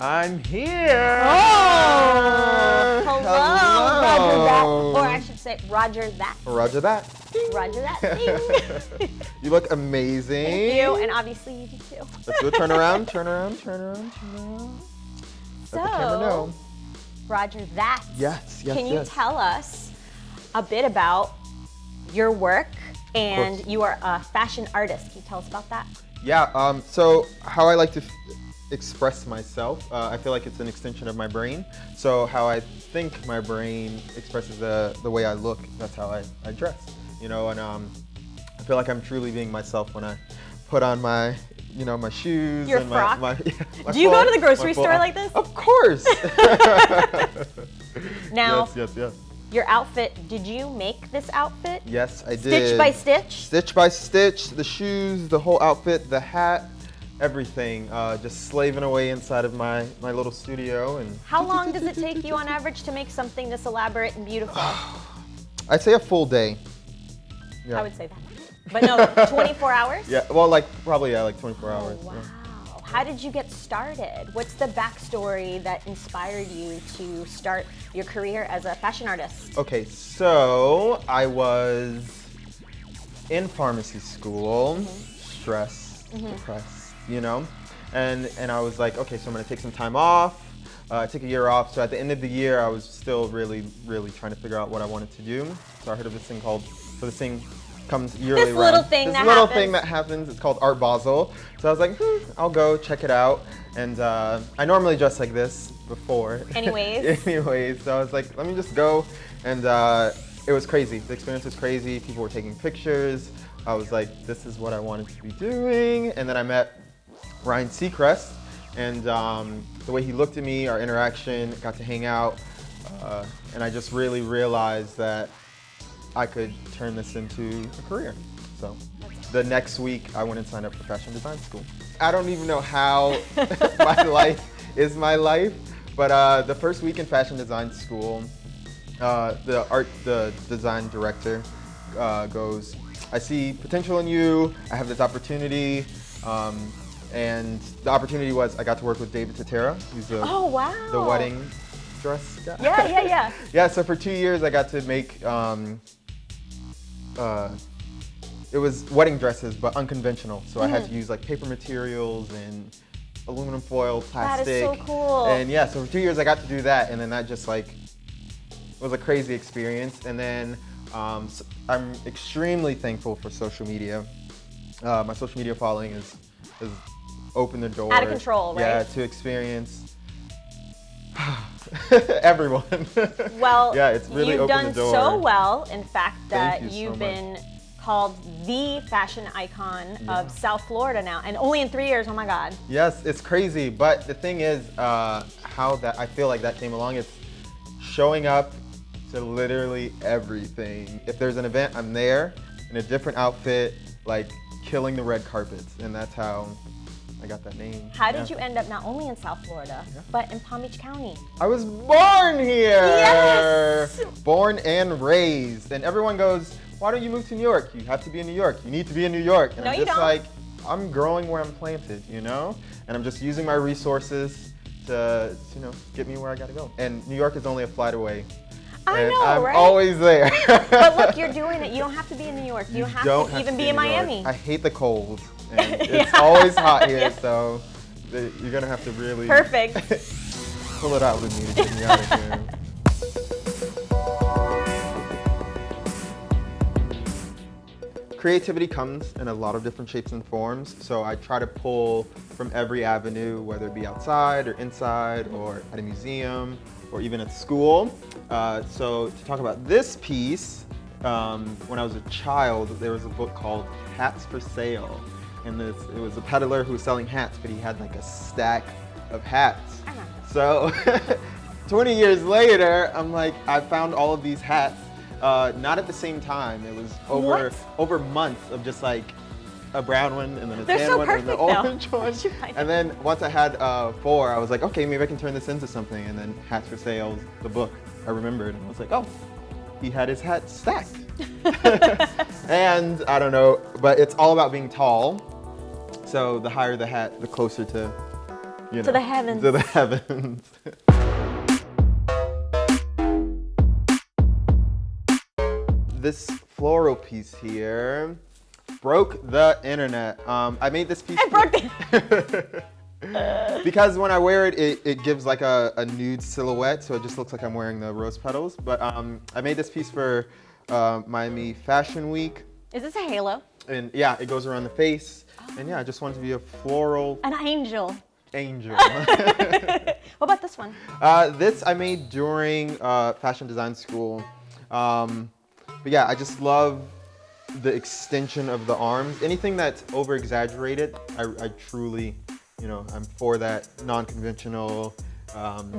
I'm here. Oh, hello. Roger that. Hello. Or I should say, Roger that. Roger that. Ding. Roger that. Ding. You look amazing. Thank you, and obviously you do too. Let's do a turn around, turn around, turn around, turn around. So, Let the camera know. Roger that. Yes, yes, Can you yes. tell us a bit about your work? And you are a fashion artist. Can you tell us about that? Yeah, so how I like to express myself, I feel like it's an extension of my brain. So how I think my brain expresses the way I look, that's how I dress. You know, and I feel like I'm truly being myself when I put on my, you know, my shoes. Your and frock? my Do you go to the grocery store like this? Of course. Now, yes. your outfit, did you make this outfit? Yes, I did. Stitch by stitch? Stitch by stitch, the shoes, the whole outfit, the hat, everything. Just slaving away inside of my little studio. And How long does it take you on average to make something this elaborate and beautiful? I'd say a full day. Yeah. I would say that. But no, 24 hours? Yeah, well, like probably like 24 hours. Wow. Yeah. How did you get started? What's the backstory that inspired you to start your career as a fashion artist? Okay, so I was in pharmacy school, stressed, depressed, you know, and I was like, okay, so I'm gonna take some time off. I took a year off, so at the end of the year, I was still really trying to figure out what I wanted to do. So I heard of this thing called, so this thing comes yearly This around. little thing this that little happens. thing that happens, it's called Art Basel. So I was like, I'll go check it out. And I normally dress like this before. Anyways. Anyways, so I was like, let me just go. And it was crazy. The experience was crazy. People were taking pictures. I was like, this is what I wanted to be doing. And then I met Ryan Seacrest. And the way he looked at me, our interaction, got to hang out. And I just really realized that I could turn this into a career. So the next week, I went and signed up for fashion design school. I don't even know how my life is my life, but the first week in fashion design school, the design director goes, I see potential in you, I have this opportunity, and the opportunity was I got to work with David Tatera, who's Oh, wow. the wedding dress guy. Yeah. Yeah, so for 2 years I got to make, it was wedding dresses, but unconventional. So I had to use like paper materials and aluminum foil, plastic. That is so cool. And yeah, so for 2 years I got to do that, and then that just like was a crazy experience. And then I'm extremely thankful for social media. My social media following has opened the door. Out of control, right? Yeah, to experience everyone. Well, yeah, it's really you've opened done the door. so well, in fact, that Thank you so you've much. been called the fashion icon of South Florida now, and only in 3 years, oh my God. Yes, it's crazy, but the thing is, how that I feel like that came along, it's showing up to literally everything. If there's an event, I'm there in a different outfit, like killing the red carpets, and that's how I got that name. How did you end up not only in South Florida, but in Palm Beach County? I was born here! Yes! Born and raised, and everyone goes, why don't you move to New York? You have to be in New York. You need to be in New York. And No, I'm you just don't. like, I'm growing where I'm planted, you know? And I'm just using my resources to you know, get me where I gotta go. And New York is only a flight away. I and know, I'm right? always there. But look, you're doing it. You don't have to be in New York. You don't have to even be in New York. Miami. I hate the cold. And it's always hot here, Yeah. so you're gonna have to really Perfect. pull it out with me to get me out of here. Creativity comes in a lot of different shapes and forms, so I try to pull from every avenue, whether it be outside or inside or at a museum or even at school. So to talk about this piece, when I was a child, there was a book called Hats for Sale. And it was a peddler who was selling hats, but he had like a stack of hats. I remember. So 20 years later, I'm like, I found all of these hats. Not at the same time. It was over months of just like a brown one and then a They're tan so one and an perfect, though. orange one. Where'd you find And then once I had 4, I was like, okay, maybe I can turn this into something. And then Hats for Sale, the book, I remembered. And I was like, oh, he had his hat stacked. And I don't know, but it's all about being tall. So the higher the hat, the closer to you know, To the heavens. To the heavens. This floral piece here broke the internet. I made this piece. I broke the because when I wear it, it gives like a nude silhouette, so it just looks like I'm wearing the rose petals. But I made this piece for Miami Fashion Week. Is this a halo? And yeah, it goes around the face. Oh. And yeah, I just wanted to be a floral. An angel. Angel. What about this one? This I made during fashion design school. But yeah, I just love the extension of the arms. Anything that's over exaggerated, I truly, you know, I'm for that. Non-conventional.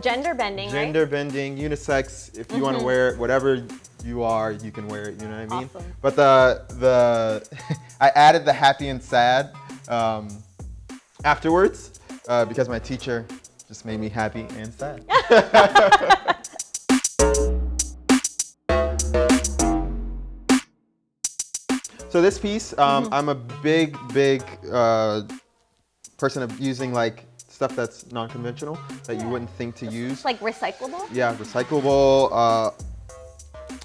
Gender bending, Gender right? bending, unisex. If you want to wear it, whatever you are, you can wear it. You know what I mean? Awesome. But the I added the happy and sad afterwards because my teacher just made me happy and sad. So this piece, I'm a big person of using like stuff that's non-conventional that you wouldn't think to use. Like recyclable? Yeah, recyclable.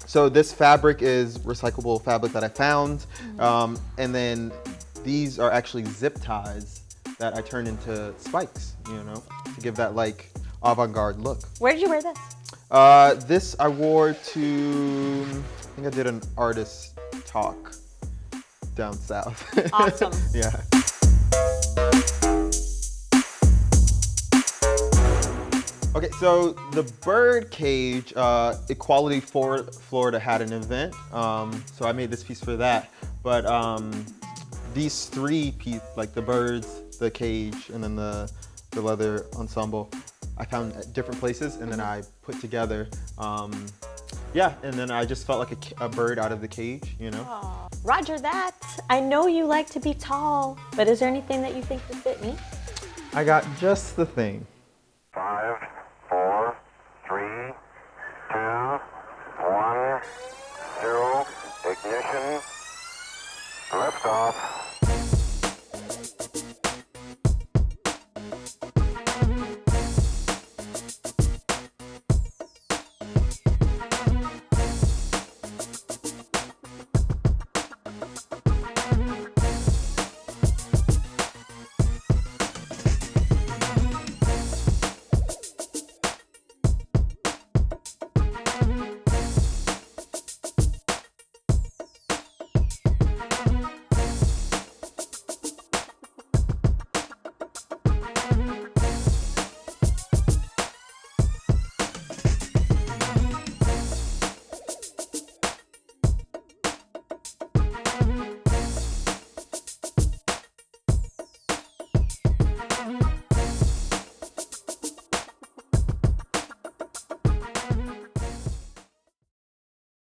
So this fabric is recyclable fabric that I found. And then these are actually zip ties that I turned into spikes, you know, to give that like avant-garde look. Where did you wear this? This I wore to, I think I did an artist talk down south. Awesome. Yeah. Okay, so the bird cage, Equality Florida had an event, so I made this piece for that. But these three pieces, like the birds, the cage, and then the leather ensemble, I found at different places, and then I put together. Yeah, and then I just felt like a bird out of the cage, you know? Aww. Roger that. I know you like to be tall, but is there anything that you think would fit me? I got just the thing. 5,